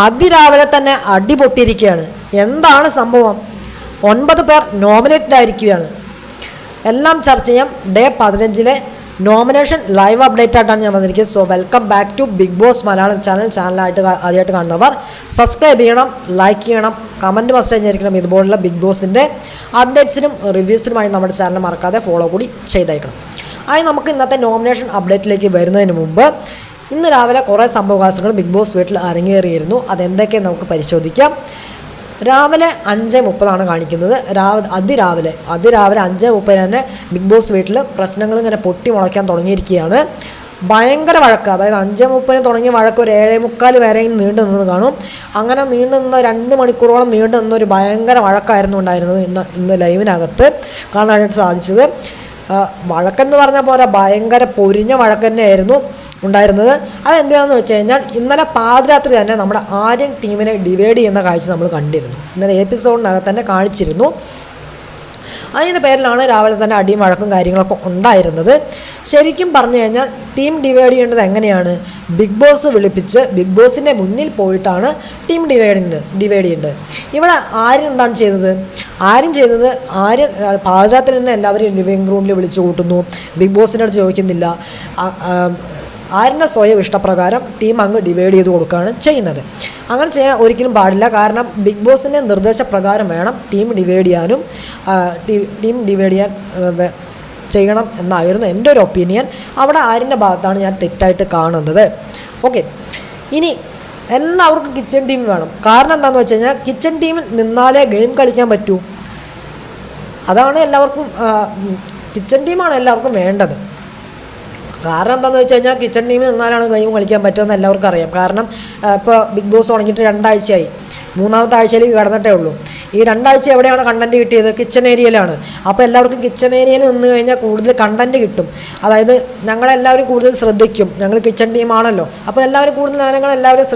അതിരാവിലെ തന്നെ അടിപൊട്ടിയിരിക്കുകയാണ്. എന്താണ് സംഭവം? 9 പേർ നോമിനേറ്റഡ് ആയിരിക്കുകയാണ്. എല്ലാം ചർച്ച ചെയ്യാം. ഡേ 15 നോമിനേഷൻ ലൈവ് അപ്ഡേറ്റ് ആയിട്ടാണ് ഞാൻ വന്നിരിക്കുന്നത്. So welcome back to Bigg Boss Malayalam ചാനലായിട്ട് ആദ്യമായിട്ട് കാണുന്നവർ സബ്സ്ക്രൈബ് ചെയ്യണം, ലൈക്ക് ചെയ്യണം, കമൻറ്റ് മസ്റ്റേജ് ആയിരിക്കണം. ഇതുപോലുള്ള ബിഗ് ബോസിൻ്റെ അപ്ഡേറ്റ്സിനും റിവ്യൂസിനുമായി നമ്മുടെ ചാനൽ മറക്കാതെ ഫോളോ കൂടി ചെയ്തേക്കണം. ആയി നമുക്ക് ഇന്നത്തെ നോമിനേഷൻ അപ്ഡേറ്റിലേക്ക് വരുന്നതിന് മുമ്പ് ഇന്ന് രാവിലെ കുറേ സംഭവവികാസങ്ങൾ ബിഗ് ബോസ് വീട്ടിൽ അരങ്ങേറിയിരുന്നു. അതെന്തൊക്കെ നമുക്ക് പരിശോധിക്കാം. രാവിലെ 5:30 കാണിക്കുന്നത്. അതിരാവിലെ 5:30 തന്നെ ബിഗ് ബോസ് വീട്ടിൽ പ്രശ്നങ്ങൾ ഇങ്ങനെ പൊട്ടി മുളയ്ക്കാൻ തുടങ്ങിയിരിക്കുകയാണ്. ഭയങ്കര വഴക്ക്. അതായത് 5:30 തുടങ്ങിയ വഴക്ക് ഒരു 7:45 വരെ നീണ്ടു നിന്ന് കാണും. അങ്ങനെ നീണ്ടു നിന്ന് 2 മണിക്കൂറോളം നീണ്ടു നിന്നൊരു ഭയങ്കര വഴക്കായിരുന്നു ഉണ്ടായിരുന്നത് ഇന്ന് ലൈവിനകത്ത് കാണാനായിട്ട് സാധിച്ചത്. വഴക്കെന്ന് പറഞ്ഞാൽ പോരാ, ഭയങ്കര പൊരിഞ്ഞ വഴക്ക് തന്നെയായിരുന്നു ഉണ്ടായിരുന്നത്. അതെന്താണെന്ന് വെച്ച് കഴിഞ്ഞാൽ ഇന്നലെ പാതിരാത്രി തന്നെ നമ്മുടെ ആര്യൻ ടീമിനെ ഡിവൈഡ് ചെയ്യുന്ന കാഴ്ച നമ്മൾ കണ്ടിരുന്നു. ഇന്നലെ എപ്പിസോഡിനകത്ത് തന്നെ കാണിച്ചിരുന്നു. അതിൻ്റെ പേരിലാണ് രാവിലെ തന്നെ അടിയും വഴക്കും കാര്യങ്ങളൊക്കെ ഉണ്ടായിരുന്നത്. ശരിക്കും പറഞ്ഞു കഴിഞ്ഞാൽ ടീം ഡിവൈഡ് ചെയ്യേണ്ടത് എങ്ങനെയാണ്? ബിഗ് ബോസ് വിളിപ്പിച്ച് ബിഗ് ബോസിൻ്റെ മുന്നിൽ പോയിട്ടാണ് ടീം ഡിവൈഡ് ചെയ്യേണ്ടത്. ഇവിടെ ആര്യൻ എന്താണ് ചെയ്തത്? ആര്യൻ പാതിരാത്രി തന്നെ എല്ലാവരും ലിവിങ് റൂമിൽ വിളിച്ചു കൂട്ടുന്നു. ബിഗ് ബോസിൻ്റെ അടുത്ത് ചോദിക്കുന്നില്ല. ആര്യൻ്റെ സ്വയം ഇഷ്ടപ്രകാരം ടീം അങ്ങ് ഡിവൈഡ് ചെയ്ത് കൊടുക്കുകയാണ് ചെയ്യുന്നത്. അങ്ങനെ ചെയ്യാൻ ഒരിക്കലും പാടില്ല. കാരണം ബിഗ് ബോസിൻ്റെ നിർദ്ദേശപ്രകാരം വേണം ടീം ഡിവൈഡ് ചെയ്യാൻ ചെയ്യണം എന്നായിരുന്നു എൻ്റെ ഒരു ഒപ്പീനിയൻ. അവിടെ ആര്യൻ്റെ ഭാഗത്താണ് ഞാൻ തെറ്റായിട്ട് കാണുന്നത്. ഓക്കെ, ഇനി എല്ലാവർക്കും കിച്ചൺ ടീം വേണം. കാരണം എന്താണെന്ന് വെച്ച് കഴിഞ്ഞാൽ കിച്ചൺ ടീമിൽ നിന്നാലേ ഗെയിം കളിക്കാൻ പറ്റൂ. അതാണ് എല്ലാവർക്കും, കിച്ചൺ ടീമാണ് എല്ലാവർക്കും വേണ്ടത്. കാരണം എന്താണെന്ന് വെച്ച് കഴിഞ്ഞാൽ കിച്ചൺ ടീമിൽ നിന്നാലാണ് ഗെയിം കളിക്കാൻ പറ്റുമെന്ന് എല്ലാവർക്കും അറിയാം. കാരണം ഇപ്പോൾ ബിഗ് ബോസ് തുടങ്ങിയിട്ട് 2 ആഴ്ചയായി. 3ാമത്തെ ആഴ്ചയിലേക്ക് കടന്നിട്ടേ ഉള്ളൂ. ഈ 2 ആഴ്ച എവിടെയാണ് കണ്ടൻറ്റ് കിട്ടിയത്? കിച്ചൺ ഏരിയയിലാണ്. അപ്പോൾ എല്ലാവർക്കും കിച്ചൺ ഏരിയയിൽ നിന്ന് കഴിഞ്ഞാൽ കൂടുതൽ കണ്ടൻറ്റ് കിട്ടും. അതായത് ഞങ്ങളെല്ലാവരും കൂടുതൽ ശ്രദ്ധിക്കും. ഞങ്ങൾ കിച്ചൺ ടീമാണല്ലോ, അപ്പോൾ എല്ലാവരും കൂടുതൽ ഞങ്ങളെല്ലാവരും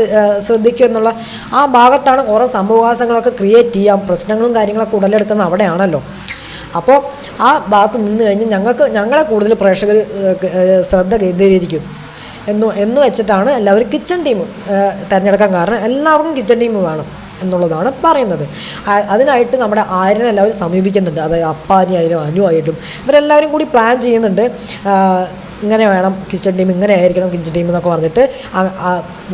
ശ്രദ്ധിക്കും എന്നുള്ള ആ ഭാഗത്താണ് കുറേ സംഭവവാസങ്ങളൊക്കെ ക്രിയേറ്റ് ചെയ്യാം. പ്രശ്നങ്ങളും കാര്യങ്ങളൊക്കെ ഉടലെടുക്കുന്ന അവിടെയാണല്ലോ. അപ്പോൾ ആ ഭാഗത്ത് നിന്ന് കഴിഞ്ഞ് ഞങ്ങളെ കൂടുതൽ പ്രേക്ഷകർ ശ്രദ്ധ കേന്ദ്രീകരിക്കും എന്ന് വെച്ചിട്ടാണ് എല്ലാവരും കിച്ചൺ ടീം തിരഞ്ഞെടുക്കാൻ കാരണം. എല്ലാവർക്കും കിച്ചൺ ടീം വേണം എന്നുള്ളതാണ് പറയുന്നത്. അതിനായിട്ട് നമ്മുടെ ആര്യനെ എല്ലാവരും സമീപിക്കുന്നുണ്ട്. അതായത് അപ്പാനി ആയാലും അനു ആയിട്ടും ഇവരെല്ലാവരും കൂടി പ്ലാൻ ചെയ്യുന്നുണ്ട്. ഇങ്ങനെ വേണം കിച്ചൺ ടീം, ഇങ്ങനെ ആയിരിക്കണം കിച്ചൺ ടീം എന്നൊക്കെ പറഞ്ഞിട്ട്,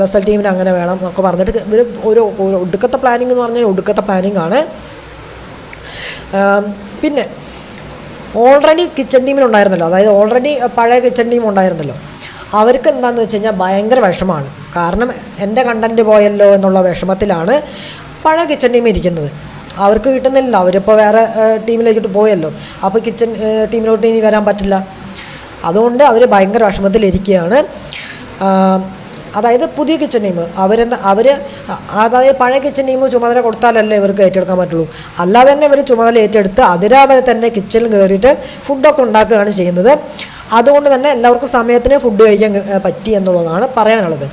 വെസൽ ടീമിന് അങ്ങനെ വേണം എന്നൊക്കെ പറഞ്ഞിട്ട് ഇവർ ഒരു ഒടുക്കത്തെ പ്ലാനിങ് എന്ന് പറഞ്ഞാൽ ഒടുക്കത്തെ പ്ലാനിങ് ആണ്. പിന്നെ ഓൾറെഡി കിച്ചൺ ടീമിലുണ്ടായിരുന്നല്ലോ, അതായത് ഓൾറെഡി പഴയ കിച്ചൺ ടീം ഉണ്ടായിരുന്നല്ലോ, അവർക്ക് എന്താണെന്ന് വെച്ച് കഴിഞ്ഞാൽ ഭയങ്കര വിഷമമാണ്. കാരണം എൻ്റെ കണ്ടൻറ്റ് പോയല്ലോ എന്നുള്ള വിഷമത്തിലാണ് പഴയ കിച്ചൺ ടീം ഇരിക്കുന്നത്. അവർക്ക് കിട്ടുന്നില്ല. അവരിപ്പോൾ വേറെ ടീമിലേക്കിട്ട് പോയല്ലോ. അപ്പോൾ കിച്ചൺ ടീമിലോട്ട് ഇനി വരാൻ പറ്റില്ല. അതുകൊണ്ട് അവർ ഭയങ്കര വിഷമത്തിലിരിക്കുകയാണ്. അതായത് പുതിയ കിച്ചൺ ടീം അതായത് പഴയ കിച്ചൺ ടീം ചുമതല കൊടുത്താലല്ലേ ഇവർക്ക് ഏറ്റെടുക്കാൻ പറ്റുള്ളൂ. അല്ലാതെ തന്നെ ഇവർ ചുമതല ഏറ്റെടുത്ത് അതിരാവിലെ തന്നെ കിച്ചണിൽ കയറിയിട്ട് ഫുഡൊക്കെ ഉണ്ടാക്കുകയാണ് ചെയ്യുന്നത്. അതുകൊണ്ട് തന്നെ എല്ലാവർക്കും സമയത്തിന് ഫുഡ് കഴിക്കാൻ പറ്റി എന്നുള്ളതാണ് പറയാനുള്ളത്.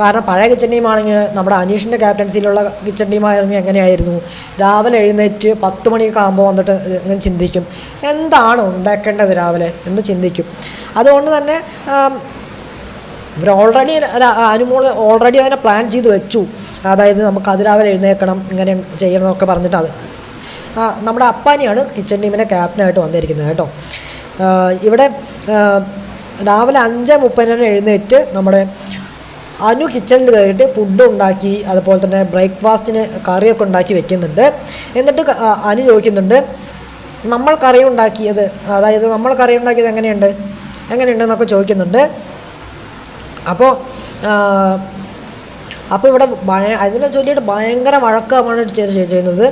കാരണം പഴയ കിച്ചൺ ടീമാണെങ്കിൽ നമ്മുടെ അനീഷിൻ്റെ ക്യാപ്റ്റൻസിയിലുള്ള കിച്ചൺ ടീമായിരുന്നെങ്കിൽ എങ്ങനെയായിരുന്നു? രാവിലെ എഴുന്നേറ്റ് 10 മണിയൊക്കെ ആകുമ്പോൾ വന്നിട്ട് ഇങ്ങനെ ചിന്തിക്കും, എന്താണ് ഉണ്ടാക്കേണ്ടത് രാവിലെ എന്ന് ചിന്തിക്കും. അതുകൊണ്ട് തന്നെ ഇവർ അനുമോൾ ഓൾറെഡി അതിനെ പ്ലാൻ ചെയ്ത് വെച്ചു. അതായത് നമുക്ക് അതിരാവിലെ എഴുന്നേൽക്കണം, ഇങ്ങനെ ചെയ്യണം എന്നൊക്കെ പറഞ്ഞിട്ട് നമ്മുടെ അപ്പാനിയാണ് കിച്ചൺ ടീമിൻ്റെ ക്യാപ്റ്റനായിട്ട് വന്നിരിക്കുന്നത് കേട്ടോ. ഇവിടെ രാവിലെ 5:30 എഴുന്നേറ്റ് നമ്മുടെ അനു കിച്ചണിൽ കയറിയിട്ട് ഫുഡ് ഉണ്ടാക്കി, അതുപോലെ തന്നെ ബ്രേക്ക്ഫാസ്റ്റിന് കറിയൊക്കെ ഉണ്ടാക്കി വെക്കുന്നുണ്ട്. എന്നിട്ട് അനു ചോദിക്കുന്നുണ്ട്, നമ്മൾ കറി ഉണ്ടാക്കിയത് എങ്ങനെയുണ്ടെന്നൊക്കെ ചോദിക്കുന്നുണ്ട്. അപ്പോൾ ഇവിടെ അതിനെ ചൊല്ലിയിട്ട് ഭയങ്കര വഴക്കമാണ് ചെയ്യുന്നത്.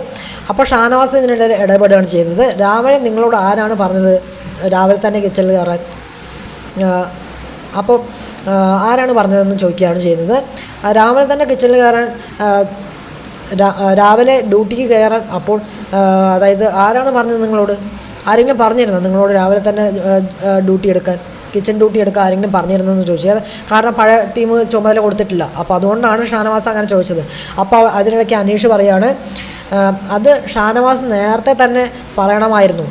അപ്പോൾ ഷാനവാസ് ഇതിനിടയിൽ ഇടപെടുകയാണ് ചെയ്യുന്നത്. രാവിലെ നിങ്ങളോട് ആരാണ് പറഞ്ഞത് രാവിലെ തന്നെ കിച്ചണിൽ കയറാൻ? അപ്പോൾ ആരാണ് പറഞ്ഞതെന്ന് ചോദിക്കുകയാണ് ചെയ്യുന്നത്. രാവിലെ തന്നെ കിച്ചണിൽ കയറാൻ, രാവിലെ ഡ്യൂട്ടിക്ക് കയറാൻ അപ്പോൾ അതായത് ആരാണ് പറഞ്ഞത് നിങ്ങളോട്? ആരെങ്കിലും പറഞ്ഞിരുന്നോ നിങ്ങളോട് രാവിലെ തന്നെ കിച്ചൺ ഡ്യൂട്ടി എടുക്കാൻ ആരെങ്കിലും പറഞ്ഞിരുന്നെന്ന് ചോദിച്ചാൽ? കാരണം പഴയ ടീം ചുമതല കൊടുത്തിട്ടില്ല. അപ്പോൾ അതുകൊണ്ടാണ് ഷാനവാസ് അങ്ങനെ ചോദിച്ചത്. അപ്പോൾ അതിനിടയ്ക്ക് അനീഷ് പറയാണ്, അത് ഷാനവാസ് നേരത്തെ തന്നെ പറയണമായിരുന്നു.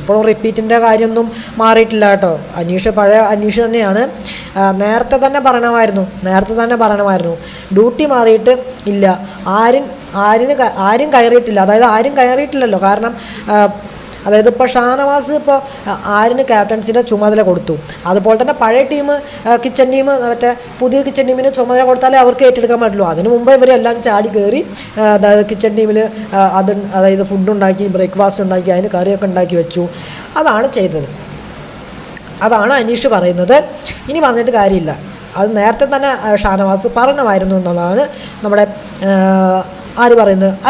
ഇപ്പോഴും റിപ്പീറ്റിൻ്റെ കാര്യമൊന്നും മാറിയിട്ടില്ല കേട്ടോ. അനീഷ് പഴയ അനീഷ് തന്നെയാണ്. നേരത്തെ തന്നെ പറയണമായിരുന്നു. ഡ്യൂട്ടി മാറിയിട്ട് ഇല്ല. ആരും കയറിയിട്ടില്ല. അതായത് ആരും കയറിയിട്ടില്ലല്ലോ. കാരണം അതായത് ഇപ്പോൾ ഷാനവാസ് ഇപ്പോൾ ആരിന് ക്യാപ്റ്റൻസിൻ്റെ ചുമതല കൊടുത്തു. അതുപോലെ തന്നെ പഴയ ടീം കിച്ചൺ ടീം മറ്റേ പുതിയ കിച്ചൺ ടീമിന് ചുമതല കൊടുത്താലേ അവർക്ക് ഏറ്റെടുക്കാൻ പറ്റുള്ളൂ. അതിനു മുമ്പ് ഇവരെല്ലാം ചാടി കയറി അതായത് കിച്ചൺ ടീമിൽ അതായത് ഫുഡ് ഉണ്ടാക്കി, ബ്രേക്ക്ഫാസ്റ്റ് ഉണ്ടാക്കി, അതിന് കറിയൊക്കെ ഉണ്ടാക്കി വെച്ചു. അതാണ് ചെയ്തത്. അതാണ് അനീഷ് പറയുന്നത്. ഇനി പറഞ്ഞിട്ട് കാര്യമില്ല. അത് നേരത്തെ തന്നെ ഷാനവാസ് പറയണമായിരുന്നു എന്നുള്ളതാണ് നമ്മുടെ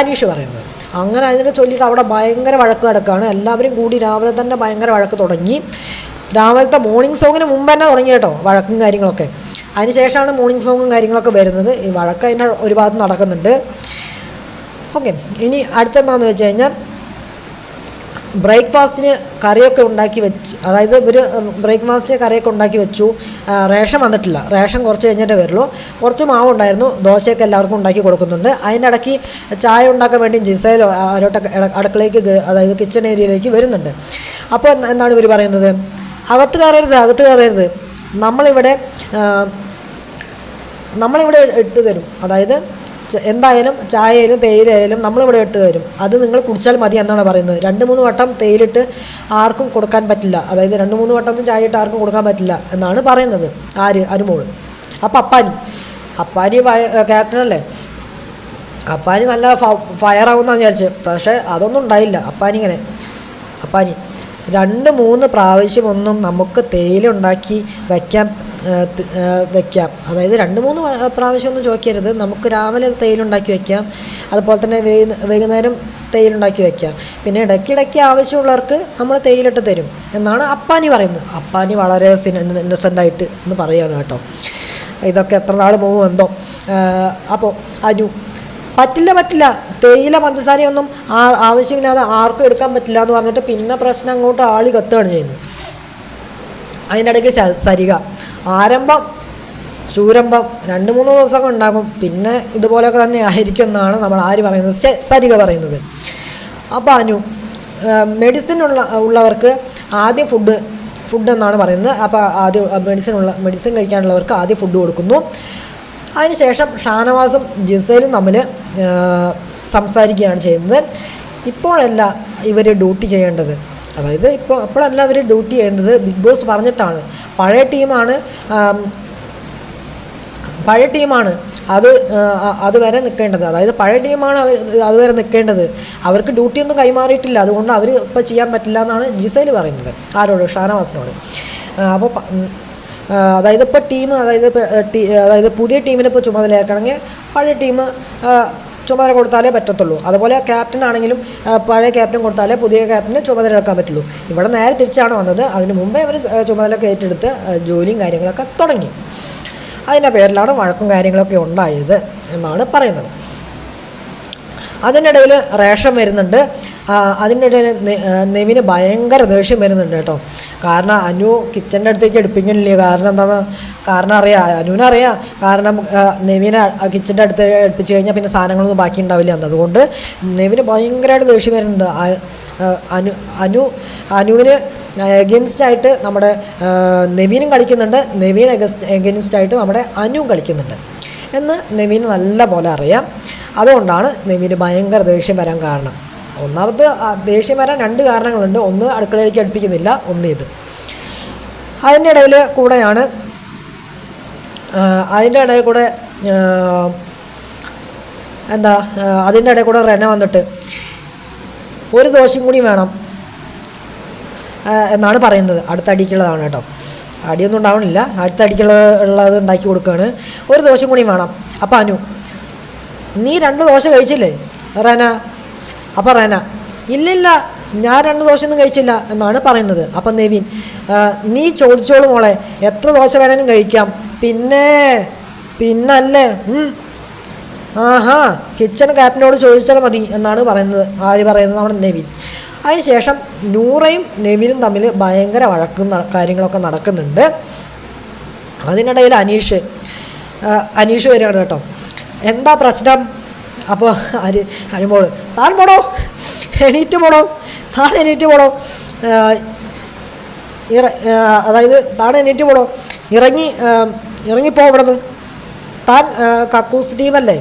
അനീഷ് പറയുന്നത്. അങ്ങനെ അതിനെ ചൊല്ലിയിട്ട് അവിടെ ഭയങ്കര വഴക്ക് കിടക്കുകയാണ്. എല്ലാവരും കൂടി രാവിലെ തന്നെ ഭയങ്കര വഴക്ക് തുടങ്ങി. രാവിലത്തെ മോർണിംഗ് സോങ്ങിന് മുമ്പ് തന്നെ തുടങ്ങി കേട്ടോ വഴക്കും കാര്യങ്ങളൊക്കെ. അതിന് ശേഷമാണ് മോർണിംഗ് സോങ്ങും കാര്യങ്ങളൊക്കെ വരുന്നത്. ഈ വഴക്ക് അതിൻ്റെ ഒരു ഭാഗത്ത് നടക്കുന്നുണ്ട്. ഓക്കെ, ഇനി അടുത്തെന്താണെന്ന് വെച്ച് കഴിഞ്ഞാൽ ബ്രേക്ക്ഫാസ്റ്റിന് കറിയൊക്കെ ഉണ്ടാക്കി വെച്ച്, അതായത് ഒരു ബ്രേക്ക്ഫാസ്റ്റിന് കറിയൊക്കെ ഉണ്ടാക്കി വെച്ചു. റേഷൻ വന്നിട്ടില്ല. റേഷൻ കുറച്ച് കഴിഞ്ഞിട്ടേ വരുള്ളൂ. കുറച്ച് മാവുണ്ടായിരുന്നു. ദോശയൊക്കെ എല്ലാവർക്കും ഉണ്ടാക്കി കൊടുക്കുന്നുണ്ട്. അതിൻ്റെ ഇടയ്ക്ക് ചായ ഉണ്ടാക്കാൻ വേണ്ടി ജിസയിലോ അവരോട്ടൊക്കെ അടുക്കളയ്ക്ക്, അതായത് കിച്ചൺ ഏരിയയിലേക്ക് വരുന്നുണ്ട്. അപ്പോൾ എന്താണ് ഇവർ പറയുന്നത്? അകത്ത് കയറരുത്, നമ്മളിവിടെ ഇട്ട് തരും. അതായത് എന്തായാലും ചായയായാലും തേയിലയായാലും നമ്മളിവിടെ ഇട്ട് തരും. അത് നിങ്ങൾ കുടിച്ചാൽ മതി എന്നാണ് പറയുന്നത്. 2-3 വട്ടം തേയിലിട്ട് ആർക്കും കൊടുക്കാൻ പറ്റില്ല. അതായത് 2-3 വട്ടം ചായ ഇട്ട് ആർക്കും കൊടുക്കാൻ പറ്റില്ല എന്നാണ് പറയുന്നത്. അനുമോള്. അപ്പോൾ അപ്പാനി ക്യാപ്റ്റനല്ലേ, അപ്പാനി നല്ല ഫയർ ആവുമെന്നാണ് വിചാരിച്ചത്. പക്ഷേ അതൊന്നും ഉണ്ടായില്ല. അപ്പാനി 2-3 പ്രാവശ്യമൊന്നും നമുക്ക് തേയില ഉണ്ടാക്കി വെക്കാം. അതായത് 2-3 പ്രാവശ്യമൊന്നും ചോദിക്കരുത്. നമുക്ക് രാവിലെ തേയിലുണ്ടാക്കി വെക്കാം. അതുപോലെ തന്നെ വൈകുന്നേരം തേയിലുണ്ടാക്കി വെക്കാം. പിന്നെ ഇടയ്ക്കിടയ്ക്ക് ആവശ്യമുള്ളവർക്ക് നമ്മൾ തേയിലിട്ട് തരും എന്നാണ് അപ്പാനി പറയുന്നത്. അപ്പാനി വളരെ ഇന്നസെൻ്റായിട്ട് എന്ന് പറയുകയാണ് കേട്ടോ. ഇതൊക്കെ എത്ര നാൾ പോകും എന്തോ. അപ്പോൾ പറ്റില്ല, തേയില പഞ്ചസാരയൊന്നും ആവശ്യമില്ലാതെ ആർക്കും എടുക്കാൻ പറ്റില്ല എന്ന് പറഞ്ഞിട്ട് പിന്നെ പ്രശ്നം അങ്ങോട്ട് ആളി കത്തുകയാണ് ചെയ്യുന്നത്. അതിൻ്റെ ഇടയ്ക്ക് സരിക ശൂരംഭം 2-3 ദിവസമൊക്കെ ഉണ്ടാകും. പിന്നെ ഇതുപോലെയൊക്കെ തന്നെ ആയിരിക്കും എന്നാണ് നമ്മൾ പറയുന്നത്, സരിക പറയുന്നത്. അപ്പോൾ മെഡിസിൻ ഉള്ളവർക്ക് ആദ്യം ഫുഡ് എന്നാണ് പറയുന്നത്. അപ്പോൾ ആദ്യം മെഡിസിൻ കഴിക്കാനുള്ളവർക്ക് ആദ്യം ഫുഡ് കൊടുക്കുന്നു. അതിനുശേഷം ഷാനവാസും ജിസയിലും തമ്മിൽ സംസാരിക്കുകയാണ് ചെയ്യുന്നത്. ഇപ്പോഴല്ല ഇവർ ഡ്യൂട്ടി ചെയ്യേണ്ടത്. അതായത് ഇപ്പോഴല്ല അവർ ഡ്യൂട്ടി ചെയ്യേണ്ടത്. ബിഗ് ബോസ് പറഞ്ഞിട്ടാണ്. പഴയ ടീമാണ് അതുവരെ നിൽക്കേണ്ടത്. അതായത് പഴയ ടീമാണ് അതുവരെ നിൽക്കേണ്ടത്. അവർക്ക് ഡ്യൂട്ടിയൊന്നും കൈമാറിയിട്ടില്ല. അതുകൊണ്ട് അവർ ഇപ്പോൾ ചെയ്യാൻ പറ്റില്ല എന്നാണ് ജിസയിൽ പറയുന്നത്. ആരോട്? ഷാനവാസിനോട്. അപ്പോൾ അതായത് ഇപ്പോൾ അതായത് പുതിയ ടീമിനെ ഇപ്പോൾ ചുമതലയാക്കണമെങ്കിൽ പഴയ ടീം ചുമതല കൊടുത്താലേ പറ്റത്തുള്ളൂ. അതുപോലെ ക്യാപ്റ്റൻ ആണെങ്കിലും പഴയ ക്യാപ്റ്റൻ കൊടുത്താലേ പുതിയ ക്യാപ്റ്റന് ചുമതല എടുക്കാൻ പറ്റുള്ളൂ. ഇവിടെ നേരെ തിരിച്ചാണ് വന്നത്. അതിന് മുമ്പേ അവർ ചുമതലയൊക്കെ ഏറ്റെടുത്ത് ജോലിയും കാര്യങ്ങളൊക്കെ തുടങ്ങി. അതിൻ്റെ പേരിലാണ് വഴക്കും കാര്യങ്ങളൊക്കെ ഉണ്ടായത് എന്നാണ് പറയുന്നത്. അതിനിടയിൽ റേഷൻ വരുന്നുണ്ട്. അതിൻ്റെ ഇടയിൽ നെവിന് ഭയങ്കര ദേഷ്യം വരുന്നുണ്ട് കേട്ടോ. കാരണം അനു കിച്ചൻ്റെ അടുത്തേക്ക് എടുപ്പിക്കുന്നില്ല. കാരണം അനുവിനറിയാം. കാരണം നെവിനെ കിച്ചൻ്റെ അടുത്ത് എടുപ്പിച്ച് കഴിഞ്ഞാൽ പിന്നെ സാധനങ്ങളൊന്നും ബാക്കി ഉണ്ടാവില്ല എന്ന്. അതുകൊണ്ട് നെവിന് ഭയങ്കരമായിട്ട് ദേഷ്യം വരുന്നുണ്ട്. അനുവിന് എഗെയിൻസ്റ്റായിട്ട് നമ്മുടെ നെവിനും കളിക്കുന്നുണ്ട്. നെവിന് എഗെയിൻസ്റ്റായിട്ട് നമ്മുടെ അനുവും കളിക്കുന്നുണ്ട് എന്ന് നെവിന് നല്ല പോലെ അറിയാം. അതുകൊണ്ടാണ് നെവിന് ഭയങ്കര ദേഷ്യം വരാൻ കാരണം. ഒന്നാമത് ദേഷ്യം വരാൻ 2 കാരണങ്ങളുണ്ട്. ഒന്ന്, അടുക്കളയിലേക്ക് അടുപ്പിക്കുന്നില്ല. ഒന്ന് ഇത്. അതിൻ്റെ ഇടയിൽ കൂടെയാണ് റെന വന്നിട്ട് ഒരു ദോശയും കൂടി വേണം എന്നാണ് പറയുന്നത്. അടുത്ത അടിക്കുള്ളതാണ് കേട്ടോ. അടിയൊന്നും ഉണ്ടാവണില്ല. അടുത്ത അടിക്കുള്ളത് ഉണ്ടാക്കി കൊടുക്കുകയാണ്. ഒരു ദോശയും കൂടി വേണം. അപ്പം അനു, നീ 2 ദോശ കഴിച്ചില്ലേ റെന? അപ്പം റെന, ഇല്ലില്ല, ഞാൻ 2 ദോശയൊന്നും കഴിച്ചില്ല എന്നാണ് പറയുന്നത്. അപ്പം നെവിൻ, നീ ചോദിച്ചോളൂ മോളെ, എത്ര ദോശ വേണമെങ്കിലും കഴിക്കാം. പിന്നല്ലേ കിച്ചൺ ക്യാപ്റ്റനോട് ചോദിച്ചാൽ മതി എന്നാണ് പറയുന്നത്. നമ്മുടെ നെവിൻ. അതിനുശേഷം നൂറയും നെവിനും തമ്മിൽ ഭയങ്കര വഴക്കും കാര്യങ്ങളൊക്കെ നടക്കുന്നുണ്ട്. അതിനിടയിൽ അനീഷ് വരികയാണ് കേട്ടോ. എന്താ പ്രശ്നം? അപ്പോൾ അനുമോൾ താൻ പോടോ, എണീറ്റ് പോടോ, താൻ എണീറ്റ് പോടോ, അതായത് താൻ എണീറ്റ് പോടോ, ഇറങ്ങിപ്പോ ഇവിടെ നിന്ന്, താൻ കക്കൂസ് ടീമല്ലേ,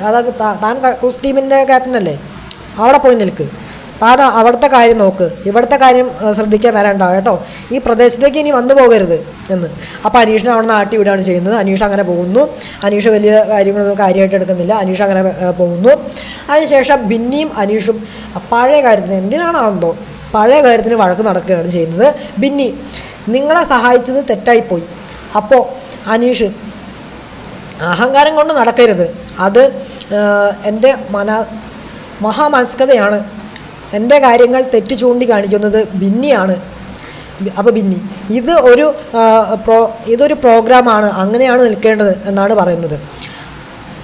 അതായത് താൻ കക്കൂസ് ടീമിൻ്റെ ക്യാപ്റ്റനല്ലേ, അവിടെ പോയി നിൽക്ക്, താൻ അവിടുത്തെ കാര്യം നോക്ക്, ഇവിടുത്തെ കാര്യം ശ്രദ്ധിക്കാൻ വരണ്ട കേട്ടോ, ഈ പ്രദേശത്തേക്ക് ഇനി വന്നു പോകരുത് എന്ന്. അപ്പോൾ അനീഷിനെ അവിടെ നിന്ന് ആട്ടി വിടുകയാണ് ചെയ്യുന്നത്. അനീഷ് അങ്ങനെ പോകുന്നു. അനീഷ് വലിയ കാര്യങ്ങളൊന്നും കാര്യമായിട്ട് എടുക്കുന്നില്ല. അനീഷ് അങ്ങനെ പോകുന്നു. അതിനുശേഷം ബിന്നിയും അനീഷും പഴയ കാര്യത്തിന് എന്തിനാണെന്തോ പഴയ കാര്യത്തിന് വഴക്ക് നടക്കുകയാണ് ചെയ്യുന്നത്. ബിന്നി, നിങ്ങളെ സഹായിച്ചത് തെറ്റായിപ്പോയി. അപ്പോൾ അനീഷ്, അഹങ്കാരം കൊണ്ട് നടക്കരുത്, അത് എൻ്റെ മഹാമനസ്കതയാണ്, എൻ്റെ കാര്യങ്ങൾ തെറ്റ് ചൂണ്ടിക്കാണിക്കുന്നത് ബിന്നിയാണ്. അപ്പോൾ ബിന്നി, ഇതൊരു പ്രോഗ്രാമാണ്, അങ്ങനെയാണ് നിൽക്കേണ്ടത് എന്നാണ് പറയുന്നത്.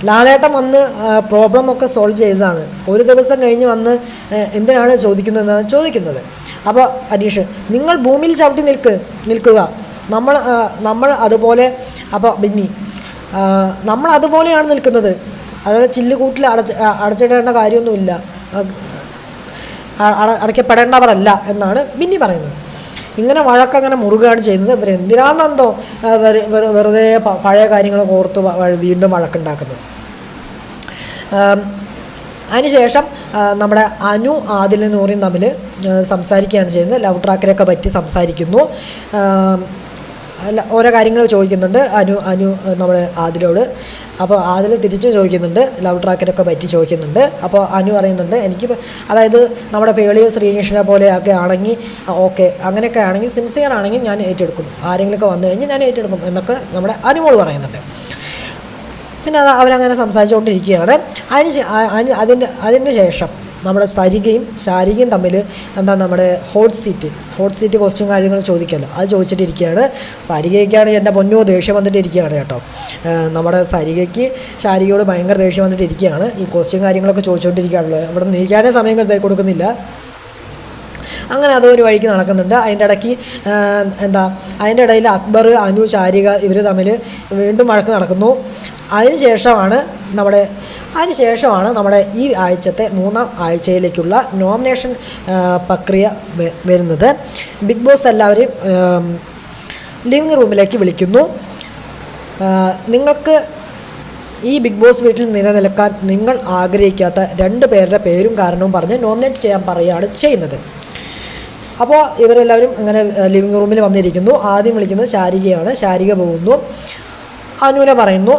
ലാലേട്ടൻ വന്ന് പ്രോബ്ലമൊക്കെ സോൾവ് ചെയ്തതാണ്, ഒരു ദിവസം കഴിഞ്ഞ് വന്ന് എന്തിനാണ് ചോദിക്കുന്നതെന്നാണ് ചോദിക്കുന്നത്. അപ്പോൾ അനീഷ്, നിങ്ങൾ ഭൂമിയിൽ ചവിട്ടി നിൽക്കുക, നമ്മൾ അതുപോലെ. അപ്പോൾ ബിന്നി, നമ്മൾ അതുപോലെയാണ് നിൽക്കുന്നത്, അതായത് ചില്ലുകൂട്ടിൽ അടച്ചിടേണ്ട കാര്യമൊന്നുമില്ല, അടയ്ക്കപ്പെടേണ്ടവരല്ല എന്നാണ് ബിന്നി പറയുന്നത്. ഇങ്ങനെ വഴക്കങ്ങനെ മുറുകയാണ് ചെയ്യുന്നത്. ഇവരെന്തിനാണെന്തോ വെറുതെ പഴയ കാര്യങ്ങളൊക്കെ ഓർത്ത് വീണ്ടും വഴക്കുണ്ടാക്കുന്നത്. അതിനുശേഷം നമ്മുടെ അനു ആദിൽ നൂറിയും തമ്മിൽ സംസാരിക്കുകയാണ് ചെയ്യുന്നത്. ലവ് ട്രാക്കിനൊക്കെ പറ്റി സംസാരിക്കുന്നു. ഓരോ കാര്യങ്ങൾ ചോദിക്കുന്നുണ്ട് അനു നമ്മുടെ ആദിലോട്. അപ്പോൾ ആദിൽ തിരിച്ച് ചോദിക്കുന്നുണ്ട്, ലവ് ട്രാക്കിനൊക്കെ പറ്റി ചോദിക്കുന്നുണ്ട്. അപ്പോൾ അനു പറയുന്നുണ്ട്, എനിക്ക് അതായത് നമ്മുടെ പേളിയ ശ്രീനിഷിനെ പോലെയൊക്കെ ആണെങ്കിൽ ഓക്കെ, അങ്ങനെയൊക്കെ ആണെങ്കിൽ സിൻസിയർ ആണെങ്കിൽ ഞാൻ ഏറ്റെടുക്കും, ആരെങ്കിലുമൊക്കെ വന്നു കഴിഞ്ഞാൽ ഞാൻ ഏറ്റെടുക്കും എന്നൊക്കെ നമ്മുടെ അനുമോൾ പറയുന്നുണ്ട്. പിന്നെ അവരങ്ങനെ സംസാരിച്ചുകൊണ്ടിരിക്കുകയാണ്. അതിന് ശേഷം നമ്മുടെ സരികയും ശാരികയും തമ്മിൽ നമ്മുടെ ഹോട്ട് സീറ്റ് ക്വസ്റ്റ്യൻ കാര്യങ്ങൾ ചോദിക്കാമല്ലോ, അത് ചോദിച്ചിട്ടിരിക്കുകയാണ്. സരികയ്ക്കാണ് എൻ്റെ പൊന്നോ ദേഷ്യം വന്നിട്ടിരിക്കുകയാണ് കേട്ടോ. നമ്മുടെ സരികയ്ക്ക് ശാരികയോട് ഭയങ്കര ദേഷ്യം വന്നിട്ടിരിക്കുകയാണ്. ഈ ക്വസ്റ്റ്യൻ കാര്യങ്ങളൊക്കെ ചോദിച്ചുകൊണ്ടിരിക്കുകയാണല്ലോ, ഇവിടെ നീക്കാനേ സമയം കൊടുക്കുന്നില്ല. അങ്ങനെ അതൊരു വഴിക്ക് നടക്കുന്നുണ്ട്. അതിൻ്റെ ഇടയ്ക്ക് അതിൻ്റെ ഇടയിൽ അക്ബർ, അനു, ശാരിക ഇവർ തമ്മിൽ വീണ്ടും വഴക്ക് നടക്കുന്നു. അതിനുശേഷമാണ് നമ്മുടെ ഈ ആഴ്ചത്തെ 3ാം ആഴ്ചയിലേക്കുള്ള നോമിനേഷൻ പ്രക്രിയ വരുന്നത്. ബിഗ് ബോസ് എല്ലാവരെയും ലിവിങ് റൂമിലേക്ക് വിളിക്കുന്നു. നിങ്ങൾക്ക് ഈ ബിഗ് ബോസ് വീട്ടിൽ നിലനിൽക്കാൻ നിങ്ങൾ ആഗ്രഹിക്കാത്ത 2 പേരുടെ പേരും കാരണവും പറഞ്ഞ് നോമിനേറ്റ് ചെയ്യാൻ പറയുകയാണ് ചെയ്യുന്നത്. അപ്പോൾ ഇവരെല്ലാവരും അങ്ങനെ ലിവിങ് റൂമിൽ വന്നിരിക്കുന്നു. ആദ്യം വിളിക്കുന്നത് ശാരികയാണ്. ശാരിക പോകുന്നു, അനുവിനെ പറയുന്നു,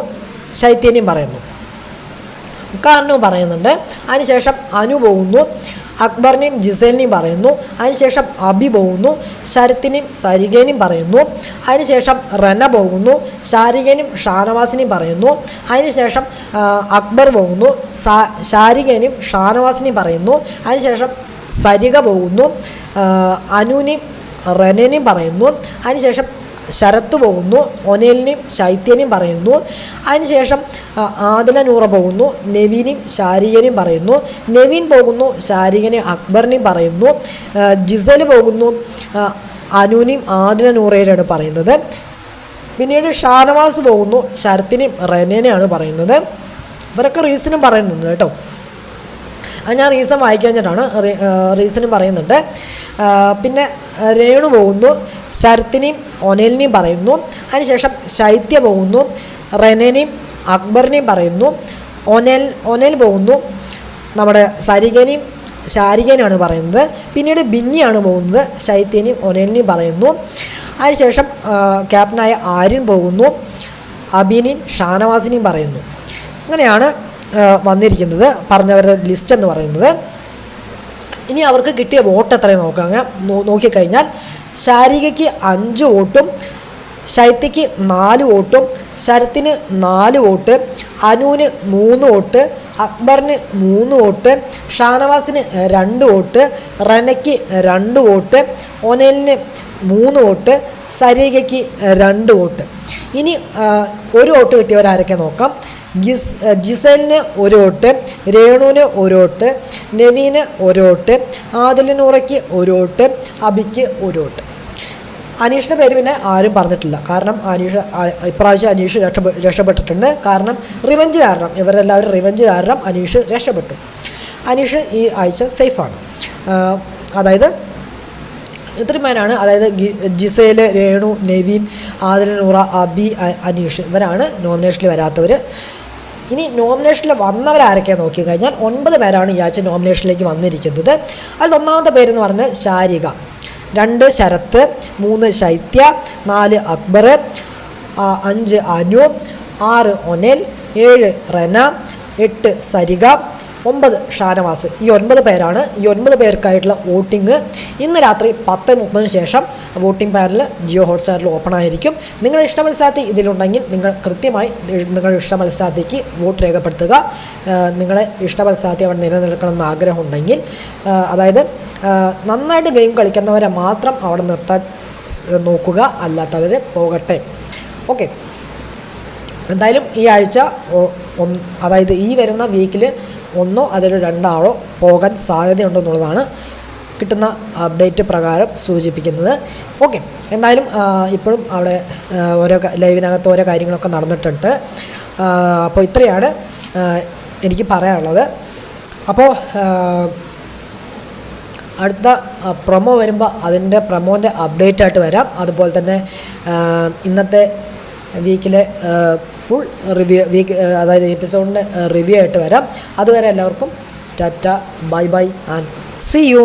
ശൈത്യനെയും പറയുന്നു, കാരണവും പറയുന്നുണ്ട്. അതിനുശേഷം അനു പോകുന്നു, അക്ബറിനെയും ജിസേലിനെയും പറയുന്നു. അതിനുശേഷം അബി പോകുന്നു, ശരത്തിനെയും സരികേനെയും പറയുന്നു. അതിനുശേഷം റന പോകുന്നു, ശാരികേനെയും ഷാനവാസിനെയും പറയുന്നു. അതിനുശേഷം അക്ബർ പോകുന്നു, ശാരികേനെയും ഷാനവാസിനെയും പറയുന്നു. അതിനുശേഷം സരിക പോകുന്നു, അനുവിനെയും റനേനെയും പറയുന്നു. അതിനുശേഷം ശരത്ത് പോകുന്നു, ഒനേലിനെയും ശൈത്യനെയും പറയുന്നു. അതിനുശേഷം ആദില നൂറ പോകുന്നു, നെവീനെയും ശാരികനെയും പറയുന്നു. നെവീൻ പോകുന്നു, ശാരികനെയും അക്ബറിനെയും പറയുന്നു. ജിസൽ പോകുന്നു, അനുവിനെയും ആദില നൂറയിലാണ് പറയുന്നത്. പിന്നീട് ഷാനവാസ് പോകുന്നു, ശരത്തിനെയും റനേനെയാണ് പറയുന്നത്. ഇവരൊക്കെ റീസണും പറയുന്നുണ്ട് കേട്ടോ. ഞാൻ റീസൺ വായിക്കാഞ്ഞിട്ടാണ്, റീസണും പറയുന്നുണ്ട്. പിന്നെ രേണു പോകുന്നു, ശരത്തിനെയും ഒനേലിനെയും പറയുന്നു. അതിനുശേഷം ശൈത്യ പോകുന്നു, റെനേനെയും അക്ബറിനെയും പറയുന്നു. ഒനേൽ പോകുന്നു, നമ്മുടെ സരികനെയും ശാരികനെയാണ് പറയുന്നത്. പിന്നീട് ബിന്നിയാണ് പോകുന്നത്, ശൈത്യനെയും ഒനേലിനെയും പറയുന്നു. അതിനുശേഷം ക്യാപ്റ്റനായ ആര്യൻ പോകുന്നു, അബീനെയും ഷാനവാസിനെയും പറയുന്നു. അങ്ങനെയാണ് വന്നിരിക്കുന്നത് പറഞ്ഞവരുടെ ലിസ്റ്റ് എന്ന് പറയുന്നത്. ഇനി അവർക്ക് കിട്ടിയ വോട്ട് എത്രയും നോക്കിക്കഴിഞ്ഞാൽ ശാരികയ്ക്ക് 5 വോട്ടും, ശൈത്യയ്ക്ക് 4 വോട്ടും, ശരത്തിന് 4 വോട്ട്, അനുവിന് 3 വോട്ട്, അക്ബറിന് 3 വോട്ട്, ഷാനവാസിന് 2 വോട്ട്, റനയ്ക്ക് 2 വോട്ട്, ഒനേലിന് 3 വോട്ട്, സരികയ്ക്ക് 2 വോട്ട്. ഇനി 1 വോട്ട് കിട്ടിയവരാരൊക്കെ നോക്കാം. ജിസലിന് 1 വോട്ട്, രേണുവിന് 1 വോട്ട്, നെവീന് 1 വോട്ട്, ആദില നൂറയ്ക്ക് 1 വോട്ട്, അബിക്ക് 1 വോട്ട്. അനീഷിൻ്റെ പേര് പിന്നെ ആരും പറഞ്ഞിട്ടില്ല. കാരണം ഇപ്രാവശ്യം അനീഷ് രക്ഷപ്പെട്ടിട്ടുണ്ട്. കാരണം റിവെഞ്ച് കാരണം, ഇവരെല്ലാവരും റിവെഞ്ച് കാരണം അനീഷ് രക്ഷപ്പെട്ടു. അനീഷ് ഈ ആഴ്ച സേഫാണ്. അതായത് ഇത്രയും പേരാണ്. അതായത് ജിസേൽ, രേണു, നെവിൻ, ആദിൽ, നൂറ, അബി, അനീഷ് ഇവരാണ് നോമിനേഷനിൽ വരാത്തവർ. ഇനി നോമിനേഷനിൽ വന്നവരാരൊക്കെയാണ് നോക്കിക്കഴിഞ്ഞാൽ 9 പേരാണ് ഈ ആഴ്ച നോമിനേഷനിലേക്ക് വന്നിരിക്കുന്നത്. അതിൽ ഒന്നാമത്തെ പേരെന്ന് പറഞ്ഞാൽ ശാരിക, 2 ശരത്ത്, 3 ശൈത്യ, 4 അക്ബർ, 5 അനു, 6 ഒനൽ, 7 റെന, 8 സരിക, 9 ഷാനവാസ്. ഈ 9 പേരാണ്. ഈ 9 പേർക്കായിട്ടുള്ള വോട്ടിംഗ് ഇന്ന് രാത്രി 10:30 ശേഷം വോട്ടിംഗ് പാനൽ ജിയോ ഹോട്ട്സ്റ്റാറിൽ ഓപ്പൺ ആയിരിക്കും. നിങ്ങളുടെ ഇഷ്ട മത്സരാർത്ഥി ഇതിലുണ്ടെങ്കിൽ നിങ്ങൾ കൃത്യമായി നിങ്ങളുടെ ഇഷ്ട മത്സരാർത്ഥിക്ക് വോട്ട് രേഖപ്പെടുത്തുക. നിങ്ങളെ ഇഷ്ട മത്സരാർത്ഥി അവിടെ നിലനിൽക്കണമെന്ന് ആഗ്രഹമുണ്ടെങ്കിൽ, അതായത് നന്നായിട്ട് ഗെയിം കളിക്കുന്നവരെ മാത്രം അവിടെ നിർത്താൻ നോക്കുക, അല്ലാത്തവർ പോകട്ടെ. ഓക്കെ, എന്തായാലും ഈ ആഴ്ച അതായത് ഈ വരുന്ന വീക്കിൽ 1 അതിൽ 2 ആളോ പോകാൻ സാധ്യതയുണ്ടെന്നുള്ളതാണ് കിട്ടുന്ന അപ്ഡേറ്റ് പ്രകാരം സൂചിപ്പിക്കുന്നത്. ഓക്കെ, എന്തായാലും ഇപ്പോഴും അവിടെ ഓരോ ലൈവിനകത്ത് ഓരോ കാര്യങ്ങളൊക്കെ നടന്നിട്ടുണ്ട്. അപ്പോൾ ഇത്രയാണ് എനിക്ക് പറയാനുള്ളത്. അപ്പോൾ അടുത്ത പ്രൊമോ വരുമ്പോൾ അതിൻ്റെ പ്രൊമോൻ്റെ അപ്ഡേറ്റ് ആയിട്ട് വരാം. അതുപോലെ തന്നെ ഇന്നത്തെ വീക്കിലെ ഫുൾ റിവ്യൂ അതായത് എപ്പിസോഡിൻ്റെ റിവ്യൂ ആയിട്ട് വരാം. അതുവരെ എല്ലാവർക്കും tata, bye bye and see U.